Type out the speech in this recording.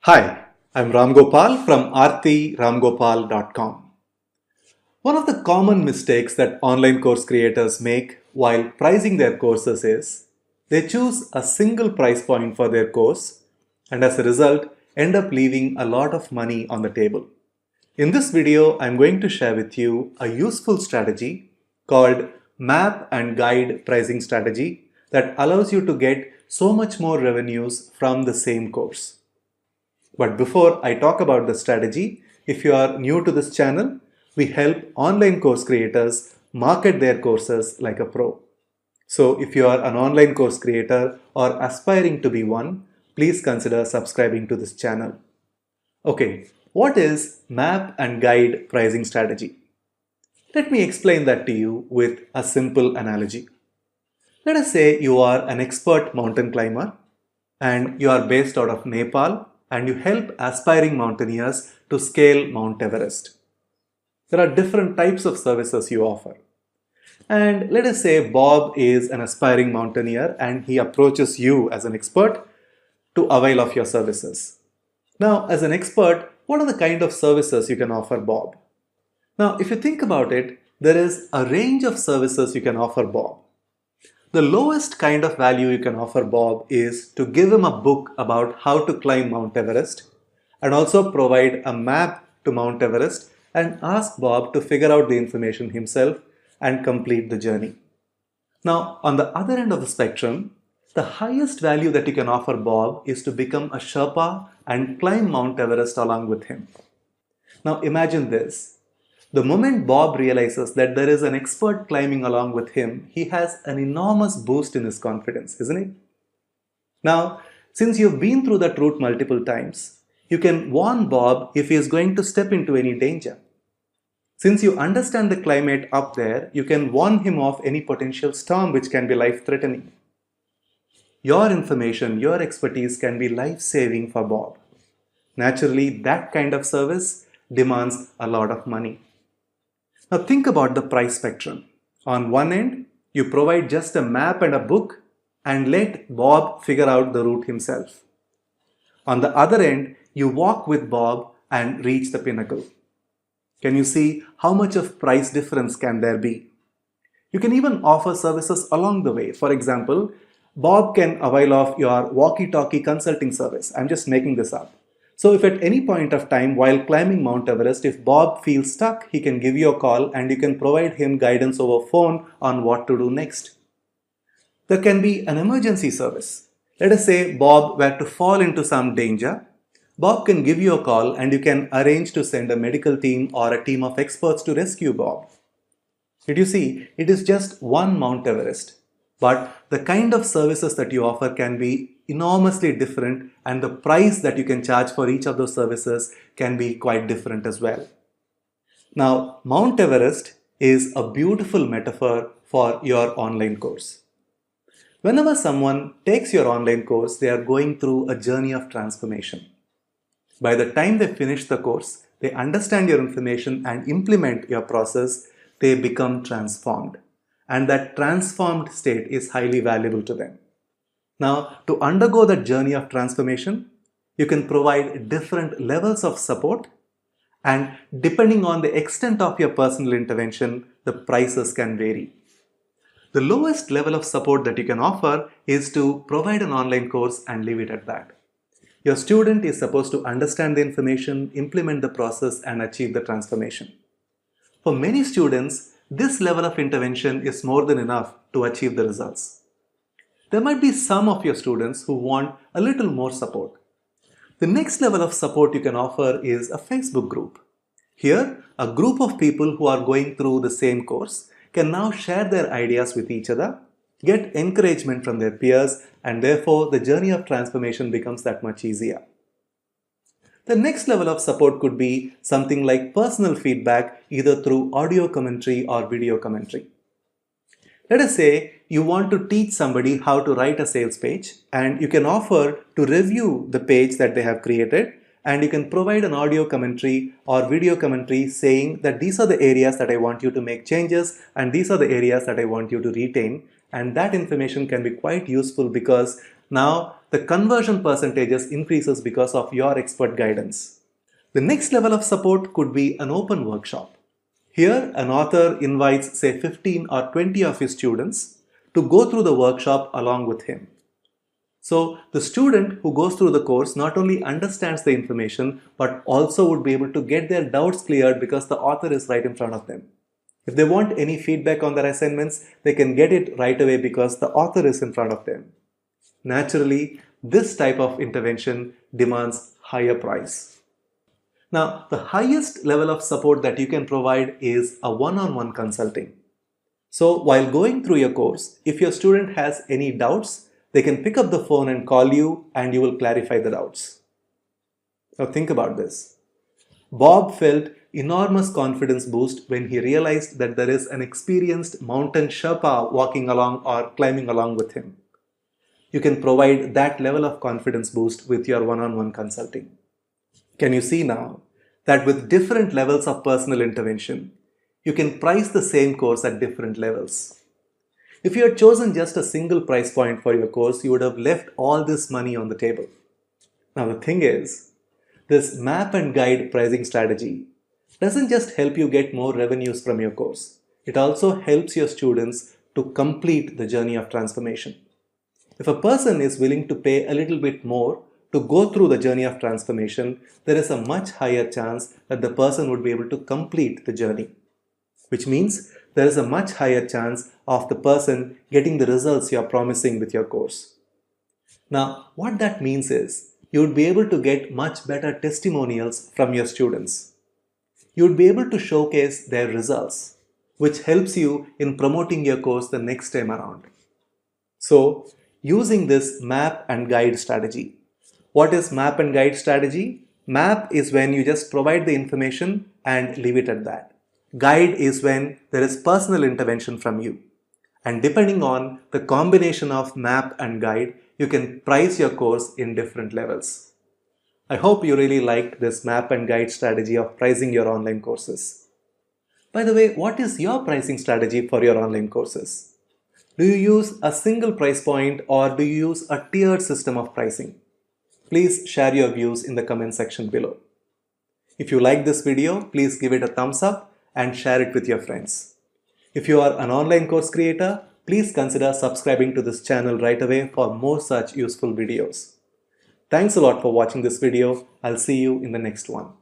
Hi, I'm Ramgopal from ArteRamgopal.com. One of the common mistakes that online course creators make while pricing their courses is they choose a single price point for their course and as a result end up leaving a lot of money on the table. In this video, I'm going to share with you a useful strategy called Map and Guide Pricing Strategy that allows you to get so much more revenues from the same course. But before I talk about the strategy, if you are new to this channel, we help online course creators market their courses like a pro. So if you are an online course creator or aspiring to be one, please consider subscribing to this channel. Okay, what is Map and Guide Pricing Strategy? Let me explain that to you with a simple analogy. Let us say you are an expert mountain climber and you are based out of Nepal and you help aspiring mountaineers to scale Mount Everest. There are different types of services you offer. And let us say Bob is an aspiring mountaineer and he approaches you as an expert to avail of your services. Now, as an expert, what are the kind of services you can offer Bob? Now, if you think about it, there is a range of services you can offer Bob. The lowest kind of value you can offer Bob is to give him a book about how to climb Mount Everest and also provide a map to Mount Everest and ask Bob to figure out the information himself and complete the journey. Now, on the other end of the spectrum, the highest value that you can offer Bob is to become a Sherpa and climb Mount Everest along with him. Now, imagine this. The moment Bob realizes that there is an expert climbing along with him, he has an enormous boost in his confidence, isn't it? Now, since you've been through that route multiple times, you can warn Bob if he is going to step into any danger. Since you understand the climate up there, you can warn him of any potential storm which can be life-threatening. Your information, your expertise can be life-saving for Bob. Naturally, that kind of service demands a lot of money. Now think about the price spectrum. On one end, you provide just a map and a book and let Bob figure out the route himself. On the other end, you walk with Bob and reach the pinnacle. Can you see how much of price difference can there be? You can even offer services along the way. For example, Bob can avail of your walkie-talkie consulting service. I'm just making this up. So if at any point of time while climbing Mount Everest, if Bob feels stuck, he can give you a call and you can provide him guidance over phone on what to do next. There can be an emergency service. Let us say Bob were to fall into some danger. Bob can give you a call and you can arrange to send a medical team or a team of experts to rescue Bob. Did you see? It is just one Mount Everest. But the kind of services that you offer can be enormously different and the price that you can charge for each of those services can be quite different as well. Now, Mount Everest is a beautiful metaphor for your online course. Whenever someone takes your online course, they are going through a journey of transformation. By the time they finish the course, they understand your information and implement your process, they become transformed. And that transformed state is highly valuable to them. Now, to undergo that journey of transformation, you can provide different levels of support, and depending on the extent of your personal intervention, the prices can vary. The lowest level of support that you can offer is to provide an online course and leave it at that. Your student is supposed to understand the information, implement the process, and achieve the transformation. For many students, this level of intervention is more than enough to achieve the results. There might be some of your students who want a little more support. The next level of support you can offer is a Facebook group. Here, a group of people who are going through the same course can now share their ideas with each other, get encouragement from their peers, and therefore the journey of transformation becomes that much easier. The next level of support could be something like personal feedback either through audio commentary or video commentary. Let us say you want to teach somebody how to write a sales page and you can offer to review the page that they have created and you can provide an audio commentary or video commentary saying that these are the areas that I want you to make changes and these are the areas that I want you to retain, and that information can be quite useful because Now the conversion percentages increases because of your expert guidance. The next level of support could be an open workshop. Here, an author invites say 15 or 20 of his students to go through the workshop along with him. So the student who goes through the course not only understands the information but also would be able to get their doubts cleared because the author is right in front of them. If they want any feedback on their assignments, they can get it right away because the author is in front of them. Naturally, this type of intervention demands higher price. Now, the highest level of support that you can provide is a one-on-one consulting. So while going through your course, if your student has any doubts, they can pick up the phone and call you and you will clarify the doubts. Now think about this. Bob felt enormous confidence boost when he realized that there is an experienced mountain Sherpa walking along or climbing along with him. You can provide that level of confidence boost with your one-on-one consulting. Can you see now that with different levels of personal intervention, you can price the same course at different levels? If you had chosen just a single price point for your course, you would have left all this money on the table. Now the thing is, this map and guide pricing strategy doesn't just help you get more revenues from your course. It also helps your students to complete the journey of transformation. If a person is willing to pay a little bit more to go through the journey of transformation, there is a much higher chance that the person would be able to complete the journey. Which means there is a much higher chance of the person getting the results you are promising with your course. Now, what that means is you would be able to get much better testimonials from your students. You would be able to showcase their results, which helps you in promoting your course the next time around. So, using this map and guide strategy. What is map and guide strategy? Map is when you just provide the information and leave it at that. Guide is when there is personal intervention from you. And depending on the combination of map and guide, you can price your course in different levels. I hope you really liked this map and guide strategy of pricing your online courses. By the way, what is your pricing strategy for your online courses? Do you use a single price point or do you use a tiered system of pricing? Please share your views in the comment section below. If you like this video, please give it a thumbs up and share it with your friends. If you are an online course creator, please consider subscribing to this channel right away for more such useful videos. Thanks a lot for watching this video. I'll see you in the next one.